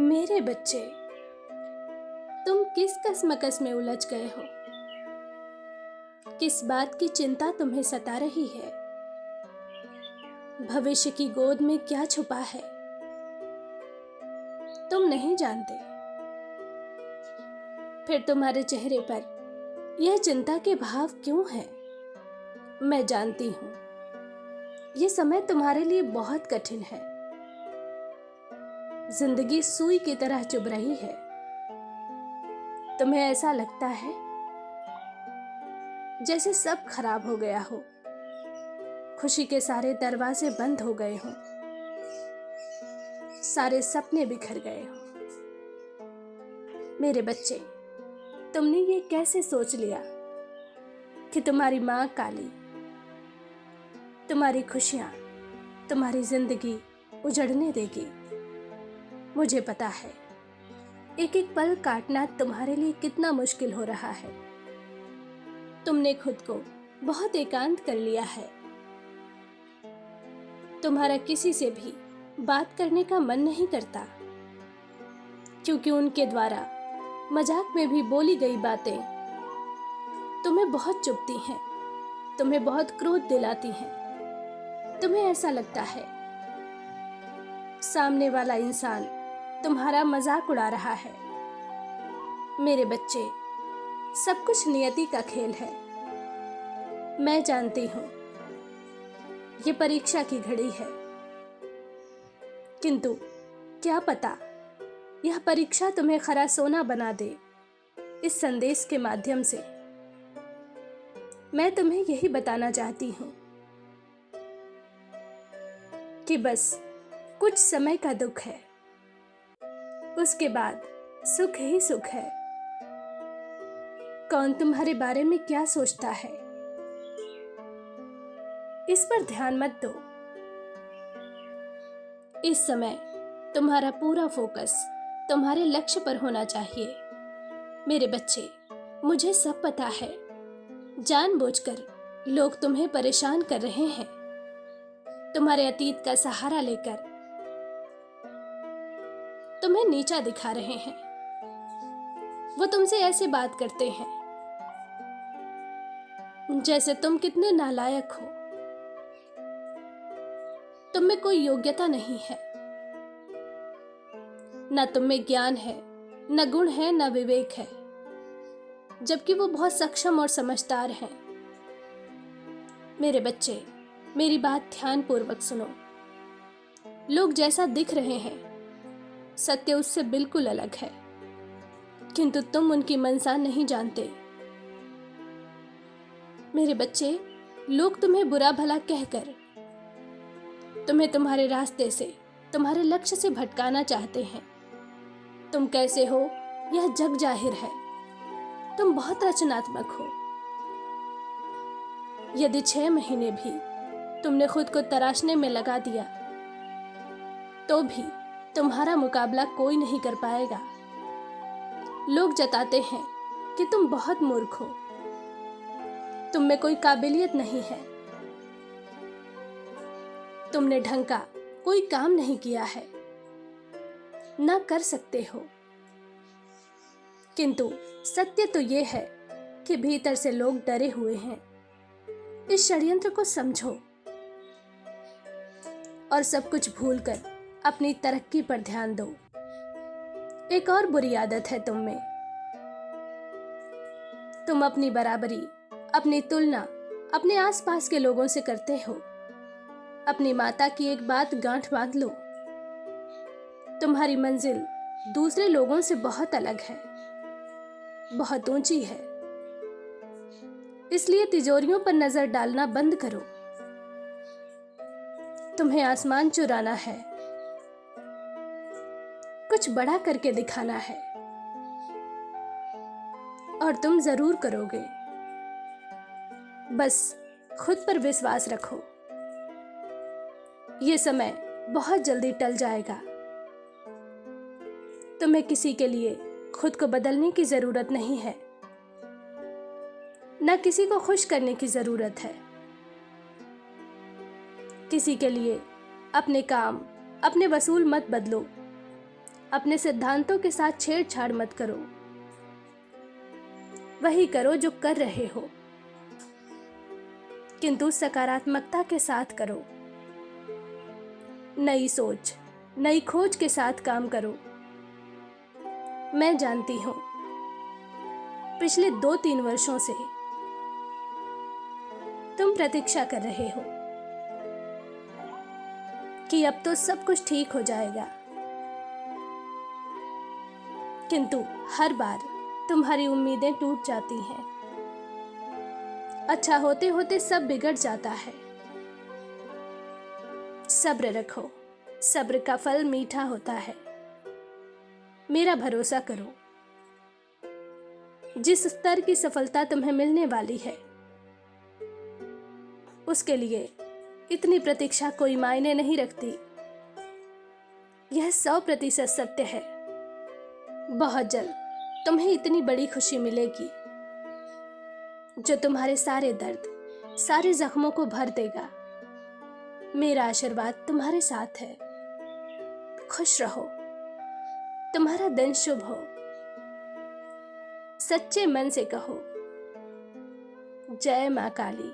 मेरे बच्चे, तुम किस कसमकस में उलझ गए हो? किस बात की चिंता तुम्हें सता रही है? भविष्य की गोद में क्या छुपा है, तुम नहीं जानते। फिर तुम्हारे चेहरे पर यह चिंता के भाव क्यों हैं? मैं जानती हूं, यह समय तुम्हारे लिए बहुत कठिन है। जिंदगी सुई की तरह चुभ रही है। तुम्हें ऐसा लगता है जैसे सब खराब हो गया हो, खुशी के सारे दरवाजे बंद हो गए हों, सारे सपने बिखर गए हों। मेरे बच्चे, तुमने ये कैसे सोच लिया कि तुम्हारी माँ काली तुम्हारी खुशियाँ, तुम्हारी जिंदगी उजड़ने देगी? मुझे पता है एक एक पल काटना तुम्हारे लिए कितना मुश्किल हो रहा है। तुमने खुद को बहुत एकांत कर लिया है। तुम्हारा किसी से भी बात करने का मन नहीं करता, क्योंकि उनके द्वारा मजाक में भी बोली गई बातें तुम्हें बहुत चुभती हैं, तुम्हें बहुत क्रोध दिलाती हैं। तुम्हें ऐसा लगता है सामने वाला इंसान तुम्हारा मजाक उड़ा रहा है। मेरे बच्चे, सब कुछ नियति का खेल है। मैं जानती हूँ ये परीक्षा की घड़ी है, किंतु क्या पता यह परीक्षा तुम्हें खरा सोना बना दे। इस संदेश के माध्यम से मैं तुम्हें यही बताना चाहती हूँ कि बस कुछ समय का दुख है, उसके बाद सुख ही सुख है। कौन तुम्हारे बारे में क्या सोचता है, इस पर ध्यान मत दो। इस समय तुम्हारा पूरा फोकस तुम्हारे लक्ष्य पर होना चाहिए। मेरे बच्चे, मुझे सब पता है, जानबूझकर लोग तुम्हें परेशान कर रहे हैं। तुम्हारे अतीत का सहारा लेकर तुम्हें नीचा दिखा रहे हैं। वो तुमसे ऐसे बात करते हैं जैसे तुम कितने नालायक हो, तुम में कोई योग्यता नहीं है। न तुम में ज्ञान है, न गुण है, न विवेक है, जबकि वो बहुत सक्षम और समझदार हैं। मेरे बच्चे, मेरी बात ध्यान पूर्वक सुनो। लोग जैसा दिख रहे हैं, सत्य उससे बिल्कुल अलग है, किंतु तुम उनकी मंशा नहीं जानते। मेरे बच्चे, लोग तुम्हें बुरा भला कहकर तुम्हें तुम्हारे रास्ते से, तुम्हारे लक्ष्य से भटकाना चाहते हैं। तुम कैसे हो यह जग जाहिर है। तुम बहुत रचनात्मक हो। यदि 6 महीने भी तुमने खुद को तराशने में लगा दिया, तो भी तुम्हारा मुकाबला कोई नहीं कर पाएगा। लोग जताते हैं कि तुम बहुत मूर्ख हो, तुम में कोई काबिलियत नहीं है, तुमने ढंग का कोई काम नहीं किया है, ना कर सकते हो। किंतु सत्य तो ये है कि भीतर से लोग डरे हुए हैं। इस षड्यंत्र को समझो और सब कुछ भूलकर अपनी तरक्की पर ध्यान दो। एक और बुरी आदत है तुम में। तुम अपनी बराबरी, अपनी तुलना अपने आसपास के लोगों से करते हो। अपनी माता की एक बात गांठ बांध लो, तुम्हारी मंजिल दूसरे लोगों से बहुत अलग है, बहुत ऊंची है। इसलिए तिजोरियों पर नजर डालना बंद करो। तुम्हें आसमान चुराना है, कुछ बड़ा करके दिखाना है, और तुम जरूर करोगे। बस खुद पर विश्वास रखो। ये समय बहुत जल्दी टल जाएगा। तुम्हें किसी के लिए खुद को बदलने की जरूरत नहीं है, न किसी को खुश करने की जरूरत है। किसी के लिए अपने काम, अपने वसूल मत बदलो। अपने सिद्धांतों के साथ छेड़छाड़ मत करो। वही करो जो कर रहे हो, किंतु सकारात्मकता के साथ करो। नई सोच, नई खोज के साथ काम करो। मैं जानती हूं, पिछले 2-3 वर्षों से तुम प्रतीक्षा कर रहे हो कि अब तो सब कुछ ठीक हो जाएगा, किंतु हर बार तुम्हारी उम्मीदें टूट जाती हैं। अच्छा होते होते सब बिगड़ जाता है। सब्र रखो, सब्र का फल मीठा होता है। मेरा भरोसा करो, जिस स्तर की सफलता तुम्हें मिलने वाली है, उसके लिए इतनी प्रतीक्षा कोई मायने नहीं रखती। यह 100% सत्य है। बहुत जल्द तुम्हें इतनी बड़ी खुशी मिलेगी जो तुम्हारे सारे दर्द, सारे जख्मों को भर देगा। मेरा आशीर्वाद तुम्हारे साथ है। खुश रहो, तुम्हारा दिन शुभ हो। सच्चे मन से कहो, जय मां काली।